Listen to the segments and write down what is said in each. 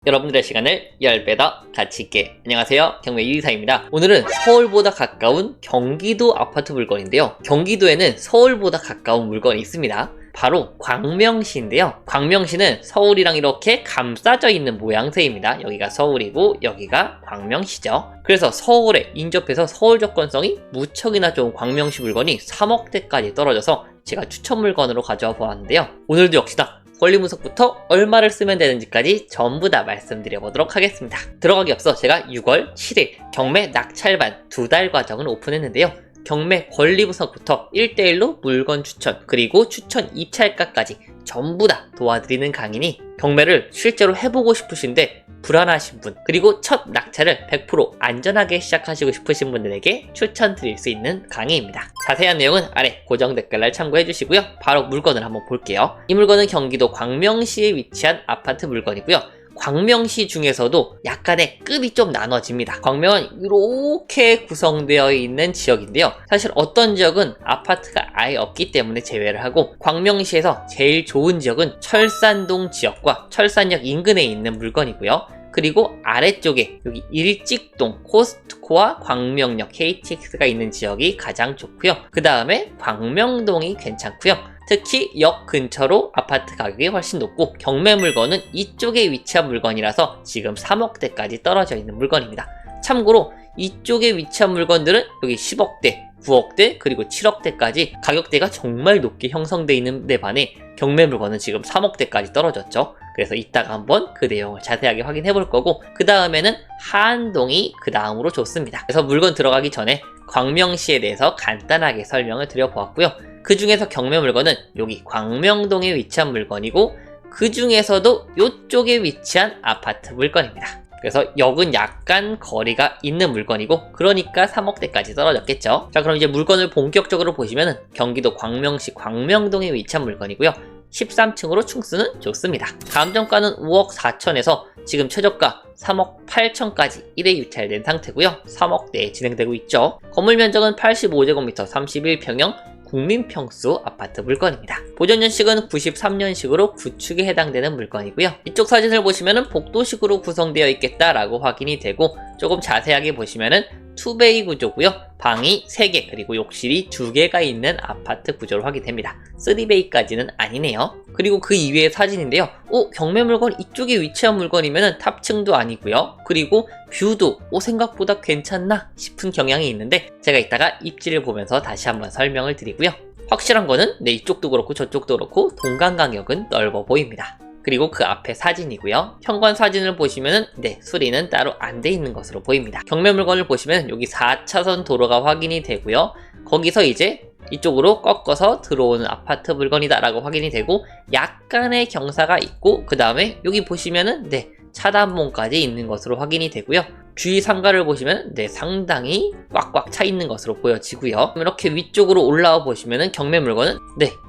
여러분들의 시간을 10배 더 가치 있게. 안녕하세요, 경매 유이사입니다. 오늘은 서울보다 가까운 경기도 아파트 물건인데요, 경기도에는 서울보다 가까운 물건이 있습니다. 바로 광명시인데요, 광명시는 서울이랑 이렇게 감싸져 있는 모양새입니다. 여기가 서울이고 여기가 광명시죠. 그래서 서울에 인접해서 서울 접근성이 무척이나 좋은 광명시 물건이 3억대까지 떨어져서 제가 추천 물건으로 가져와 보았는데요, 오늘도 역시나 권리 분석부터 얼마를 쓰면 되는지까지 전부 다 말씀드려 보도록 하겠습니다. 들어가기 앞서 제가 6월 7일 경매 낙찰반 2달 과정을 오픈했는데요, 경매 권리 분석부터 1대1로 물건 추천, 그리고 추천 입찰가까지 전부 다 도와드리는 강의니 경매를 실제로 해보고 싶으신데 불안하신 분, 그리고 첫 낙찰을 100% 안전하게 시작하시고 싶으신 분들에게 추천드릴 수 있는 강의입니다. 자세한 내용은 아래 고정 댓글을 참고해 주시고요. 바로 물건을 한번 볼게요. 이 물건은 경기도 광명시에 위치한 아파트 물건이고요. 광명시 중에서도 약간의 급이 좀 나눠집니다. 광명은 이렇게 구성되어 있는 지역인데요, 사실 어떤 지역은 아파트가 아예 없기 때문에 제외를 하고, 광명시에서 제일 좋은 지역은 철산동 지역과 철산역 인근에 있는 물건이고요. 그리고 아래쪽에 여기 일직동, 코스트코와 광명역, KTX가 있는 지역이 가장 좋고요. 그 다음에 광명동이 괜찮고요. 특히 역 근처로 아파트 가격이 훨씬 높고, 경매 물건은 이쪽에 위치한 물건이라서 지금 3억대까지 떨어져 있는 물건입니다. 참고로 이쪽에 위치한 물건들은 여기 10억대, 9억대, 그리고 7억대까지 가격대가 정말 높게 형성되어 있는 데 반해 경매 물건은 지금 3억대까지 떨어졌죠. 그래서 이따가 한번 그 내용을 자세하게 확인해 볼 거고, 그 다음에는 한동이 그 다음으로 좋습니다. 그래서 물건 들어가기 전에 광명시에 대해서 간단하게 설명을 드려보았고요. 그 중에서 경매 물건은 여기 광명동에 위치한 물건이고, 그 중에서도 이쪽에 위치한 아파트 물건입니다. 그래서 역은 약간 거리가 있는 물건이고, 그러니까 3억대까지 떨어졌겠죠. 자, 그럼 이제 물건을 본격적으로 보시면은 경기도 광명시 광명동에 위치한 물건이고요. 13층으로 충수는 좋습니다. 감정가는 5억 4천에서 지금 최저가 3억 8천까지 1회 유찰된 상태고요. 3억대에 진행되고 있죠. 건물 면적은 85제곱미터 31평형 국민평수 아파트 물건입니다. 보존연식은 93년식으로 구축에 해당되는 물건이고요. 이쪽 사진을 보시면은 복도식으로 구성되어 있겠다라고 확인이 되고, 조금 자세하게 보시면은 2베이 구조고요. 방이 3개, 그리고 욕실이 2개가 있는 아파트 구조로 확인됩니다. 3베이까지는 아니네요. 그리고 그 이외의 사진인데요, 경매 물건 이쪽에 위치한 물건이면은 탑층도 아니고요. 그리고 뷰도 생각보다 괜찮나 싶은 경향이 있는데, 제가 이따가 입지를 보면서 다시 한번 설명을 드리고요. 확실한 거는 이쪽도 그렇고 저쪽도 그렇고 동간 간격은 넓어 보입니다. 그리고 그 앞에 사진이고요. 현관 사진을 보시면은 수리는 따로 안 돼 있는 것으로 보입니다. 경매 물건을 보시면 여기 4차선 도로가 확인이 되고요. 거기서 이제 이쪽으로 꺾어서 들어오는 아파트 물건이다 라고 확인이 되고, 약간의 경사가 있고, 그 다음에 여기 보시면은 차단문까지 있는 것으로 확인이 되고요. 주위 상가를 보시면 상당히 꽉꽉 차 있는 것으로 보여지고요. 이렇게 위쪽으로 올라와 보시면은 경매 물건은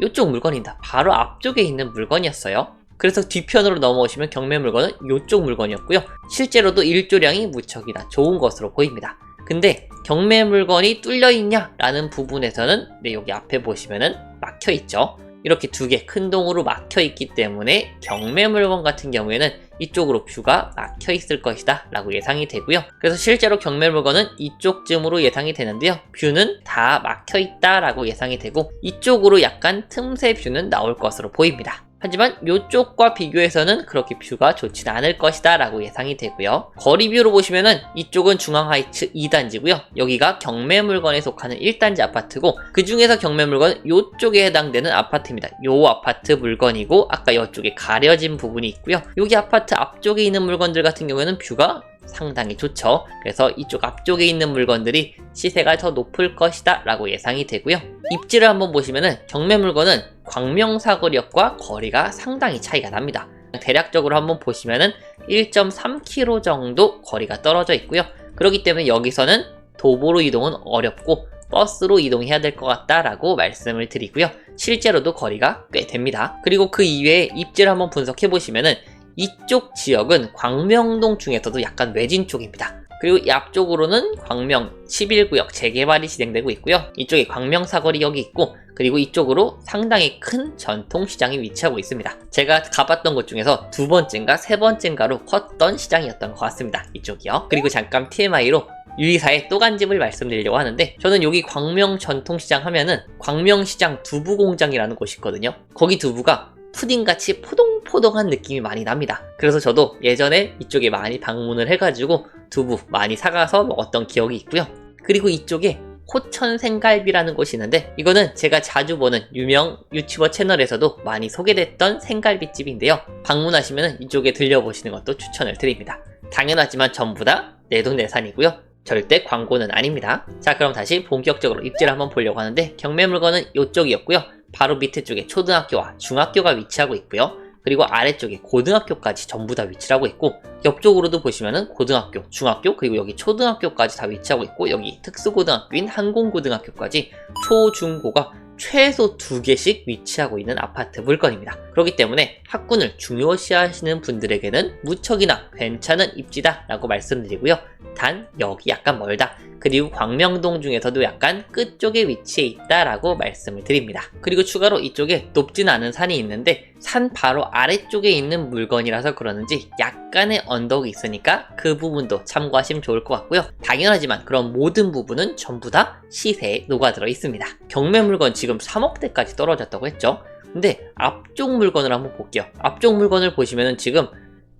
이쪽 물건입니다. 바로 앞쪽에 있는 물건이었어요. 그래서 뒤편으로 넘어오시면 경매 물건은 이쪽 물건이었고요. 실제로도 일조량이 무척이나 좋은 것으로 보입니다. 근데 경매 물건이 뚫려있냐 라는 부분에서는 여기 앞에 보시면은 막혀있죠. 이렇게 2개 큰 동으로 막혀있기 때문에 경매 물건 같은 경우에는 이쪽으로 뷰가 막혀있을 것이다 라고 예상이 되고요. 그래서 실제로 경매 물건은 이쪽쯤으로 예상이 되는데요, 뷰는 다 막혀있다 라고 예상이 되고, 이쪽으로 약간 틈새 뷰는 나올 것으로 보입니다. 하지만 이쪽과 비교해서는 그렇게 뷰가 좋진 않을 것이다 라고 예상이 되고요. 거리뷰로 보시면은 이쪽은 중앙하이츠 2단지고요. 여기가 경매 물건에 속하는 1단지 아파트고, 그 중에서 경매 물건은 이쪽에 해당되는 아파트입니다. 요 아파트 물건이고, 아까 이쪽에 가려진 부분이 있고요. 여기 아파트 앞쪽에 있는 물건들 같은 경우에는 뷰가 상당히 좋죠. 그래서 이쪽 앞쪽에 있는 물건들이 시세가 더 높을 것이다 라고 예상이 되고요. 입지를 한번 보시면은 경매 물건은 광명사거리역과 거리가 상당히 차이가 납니다. 대략적으로 한번 보시면은 1.3km 정도 거리가 떨어져 있고요. 그렇기 때문에 여기서는 도보로 이동은 어렵고 버스로 이동해야 될 것 같다라고 말씀을 드리고요. 실제로도 거리가 꽤 됩니다. 그리고 그 이외에 입지를 한번 분석해 보시면은 이쪽 지역은 광명동 중에서도 약간 외진 쪽입니다. 그리고 이 앞쪽으로는 광명 11구역 재개발이 진행되고 있고요. 이쪽에 광명 사거리 여기 있고, 그리고 이쪽으로 상당히 큰 전통시장이 위치하고 있습니다. 제가 가봤던 곳 중에서 두 번째인가 세 번째인가로 컸던 시장이었던 것 같습니다. 이쪽이요. 그리고 잠깐 TMI로 유이사의 또 간 집을 말씀드리려고 하는데, 저는 여기 광명 전통시장 하면은 광명시장 두부공장이라는 곳이 있거든요. 거기 두부가 푸딩같이 포동포동한 느낌이 많이 납니다. 그래서 저도 예전에 이쪽에 많이 방문을 해가지고 두부 많이 사가서 먹었던 기억이 있고요. 그리고 이쪽에 호천 생갈비라는 곳이 있는데, 이거는 제가 자주 보는 유명 유튜버 채널에서도 많이 소개됐던 생갈비집인데요. 방문하시면 이쪽에 들려보시는 것도 추천을 드립니다. 당연하지만 전부 다 내돈내산이고요. 절대 광고는 아닙니다. 자, 그럼 다시 본격적으로 입지를 한번 보려고 하는데, 경매 물건은 이쪽이었고요. 바로 밑에 쪽에 초등학교와 중학교가 위치하고 있고요. 그리고 아래쪽에 고등학교까지 전부 다 위치를 하고 있고, 옆쪽으로도 보시면은 고등학교, 중학교, 그리고 여기 초등학교까지 다 위치하고 있고, 여기 특수고등학교인 한공고등학교까지 초, 중, 고가 최소 2개씩 위치하고 있는 아파트 물건입니다. 그렇기 때문에 학군을 중요시하시는 분들에게는 무척이나 괜찮은 입지다 라고 말씀드리고요. 단 여기 약간 멀다, 그리고 광명동 중에서도 약간 끝쪽에 위치해 있다라고 말씀을 드립니다. 그리고 추가로 이쪽에 높진 않은 산이 있는데, 산 바로 아래쪽에 있는 물건이라서 그러는지 약간의 언덕이 있으니까 그 부분도 참고하시면 좋을 것 같고요. 당연하지만 그런 모든 부분은 전부 다 시세에 녹아들어 있습니다. 경매 물건 지금 3억대까지 떨어졌다고 했죠. 근데 앞쪽 물건을 한번 볼게요. 앞쪽 물건을 보시면은 지금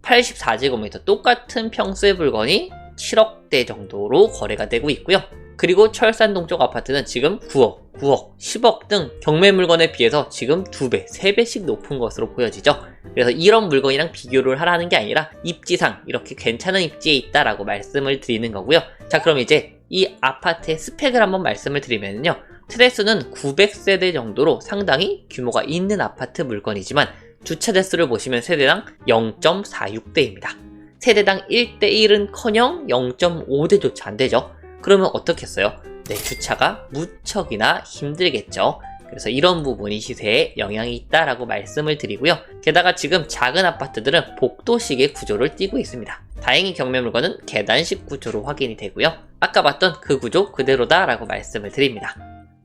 84제곱미터 똑같은 평수의 물건이 7억대 정도로 거래가 되고 있고요. 그리고 철산동 쪽 아파트는 지금 9억, 9억, 10억 등 경매 물건에 비해서 지금 2배, 3배씩 높은 것으로 보여지죠. 그래서 이런 물건이랑 비교를 하라는 게 아니라 입지상 이렇게 괜찮은 입지에 있다라고 말씀을 드리는 거고요. 자, 그럼 이제 이 아파트의 스펙을 한번 말씀을 드리면요. 세대수는 900세대 정도로 상당히 규모가 있는 아파트 물건이지만, 주차 대수를 보시면 세대당 0.46대입니다. 세대당 1대1은 커녕 0.5대조차 안 되죠. 그러면 어떻겠어요? 네, 주차가 무척이나 힘들겠죠. 그래서 이런 부분이 시세에 영향이 있다라고 말씀을 드리고요. 게다가 지금 작은 아파트들은 복도식의 구조를 띠고 있습니다. 다행히 경매 물건은 계단식 구조로 확인이 되고요. 아까 봤던 그 구조 그대로다라고 말씀을 드립니다.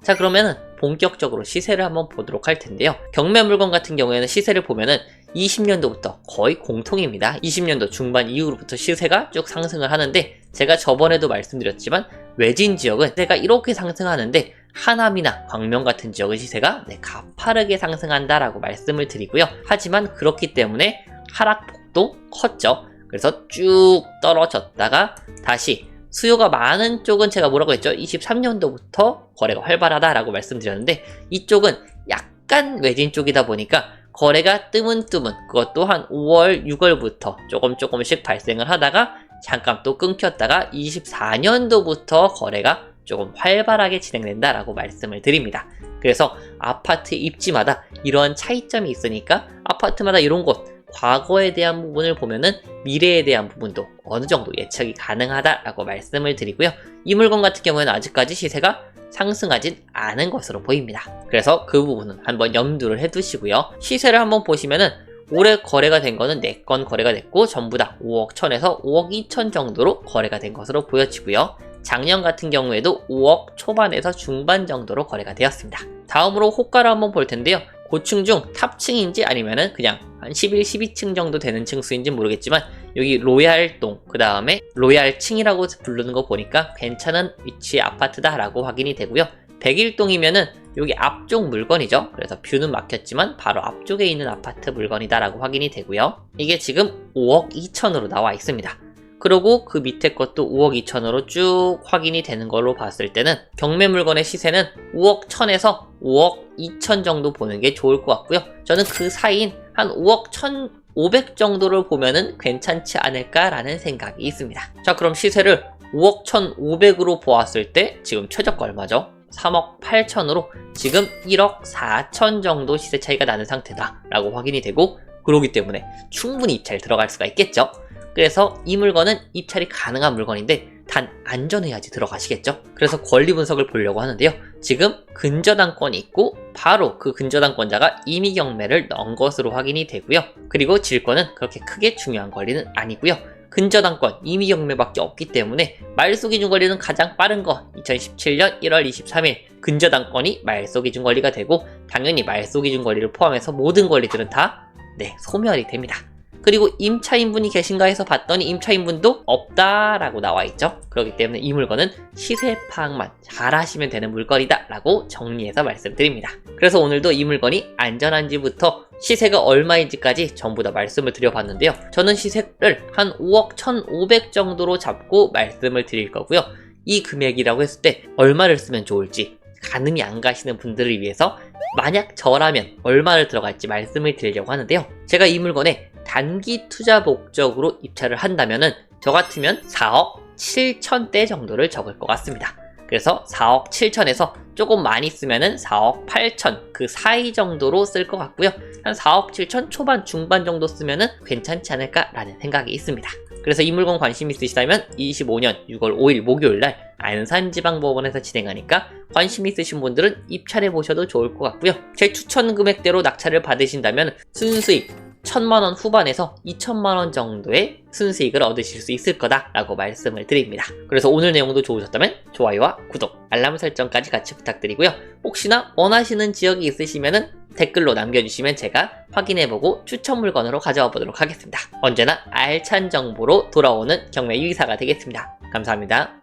자, 그러면은 본격적으로 시세를 한번 보도록 할 텐데요. 경매 물건 같은 경우에는 시세를 보면은 20년도부터 거의 공통입니다. 20년도 중반 이후로부터 시세가 쭉 상승을 하는데, 제가 저번에도 말씀드렸지만 외진 지역은 시세가 이렇게 상승하는데, 하남이나 광명 같은 지역의 시세가 가파르게 상승한다라고 말씀을 드리고요. 하지만 그렇기 때문에 하락폭도 컸죠. 그래서 쭉 떨어졌다가 다시 수요가 많은 쪽은 제가 뭐라고 했죠? 23년도부터 거래가 활발하다라고 말씀드렸는데, 이쪽은 약간 외진 쪽이다 보니까 거래가 뜨문뜨문, 그것도 한 5월, 6월부터 조금씩 발생을 하다가 잠깐 또 끊겼다가 24년도부터 거래가 조금 활발하게 진행된다라고 말씀을 드립니다. 그래서 아파트 입지마다 이러한 차이점이 있으니까 아파트마다 이런 곳, 과거에 대한 부분을 보면은 미래에 대한 부분도 어느 정도 예측이 가능하다라고 말씀을 드리고요. 이 물건 같은 경우에는 아직까지 시세가 상승하진 않은 것으로 보입니다. 그래서 그 부분은 한번 염두를 해두시고요. 시세를 한번 보시면은 올해 거래가 된 거는 4건 거래가 됐고, 전부 다 5억 1000에서 5억 2천 정도로 거래가 된 것으로 보여지고요. 작년 같은 경우에도 5억 초반에서 중반 정도로 거래가 되었습니다. 다음으로 호가를 한번 볼 텐데요. 고층 중 탑층인지 아니면은 그냥 한 11, 12층 정도 되는 층수인지 모르겠지만, 여기 로얄동, 그 다음에 로얄층이라고 부르는 거 보니까 괜찮은 위치의 아파트다라고 확인이 되고요. 101동이면은 여기 앞쪽 물건이죠. 그래서 뷰는 막혔지만 바로 앞쪽에 있는 아파트 물건이다라고 확인이 되고요. 이게 지금 5억 2천으로 나와 있습니다. 그리고 그 밑에 것도 5억 2천으로 쭉 확인이 되는 걸로 봤을 때는 경매 물건의 시세는 5억 1000에서 5억 2천 정도 보는 게 좋을 것 같고요. 저는 그 사이인 한 5억 1500 정도를 보면은 괜찮지 않을까라는 생각이 있습니다. 자, 그럼 시세를 5억 1500으로 보았을 때 지금 최저가 얼마죠? 3억 8천으로 지금 1억 4천 정도 시세 차이가 나는 상태다 라고 확인이 되고, 그러기 때문에 충분히 입찰 들어갈 수가 있겠죠. 그래서 이 물건은 입찰이 가능한 물건인데, 단 안전해야지 들어가시겠죠. 그래서 권리 분석을 보려고 하는데요. 지금 근저당권이 있고 바로 그 근저당권자가 임의 경매를 넣은 것으로 확인이 되고요. 그리고 질권은 그렇게 크게 중요한 권리는 아니고요. 근저당권 이미 경매밖에 없기 때문에 말소기준권리는 가장 빠른 거 2017년 1월 23일 근저당권이 말소기준권리가 되고, 당연히 말소기준권리를 포함해서 모든 권리들은 다 소멸이 됩니다. 그리고 임차인분이 계신가 해서 봤더니 임차인분도 없다라고 나와있죠. 그렇기 때문에 이 물건은 시세 파악만 잘 하시면 되는 물건이다 라고 정리해서 말씀드립니다. 그래서 오늘도 이 물건이 안전한지부터 시세가 얼마인지까지 전부 다 말씀을 드려봤는데요. 저는 시세를 한 5억 1,500 정도로 잡고 말씀을 드릴 거고요. 이 금액이라고 했을 때 얼마를 쓰면 좋을지 가늠이 안 가시는 분들을 위해서 만약 저라면 얼마를 들어갈지 말씀을 드리려고 하는데요. 제가 이 물건에 단기 투자 목적으로 입찰을 한다면은 저 같으면 4억 7천대 정도를 적을 것 같습니다. 그래서 4억 7천에서 조금 많이 쓰면은 4억 8천 그 사이 정도로 쓸 것 같고요. 한 4억 7천 초반 중반 정도 쓰면은 괜찮지 않을까라는 생각이 있습니다. 그래서 이 물건 관심 있으시다면 25년 6월 5일 목요일날 안산지방법원에서 진행하니까 관심 있으신 분들은 입찰해 보셔도 좋을 것 같고요. 제 추천 금액대로 낙찰을 받으신다면 순수익 1,000만원 후반에서 2,000만원 정도의 순수익을 얻으실 수 있을 거다라고 말씀을 드립니다. 그래서 오늘 내용도 좋으셨다면 좋아요와 구독, 알람 설정까지 같이 부탁드리고요. 혹시나 원하시는 지역이 있으시면 댓글로 남겨주시면 제가 확인해보고 추천 물건으로 가져와 보도록 하겠습니다. 언제나 알찬 정보로 돌아오는 경매 유이사가 되겠습니다. 감사합니다.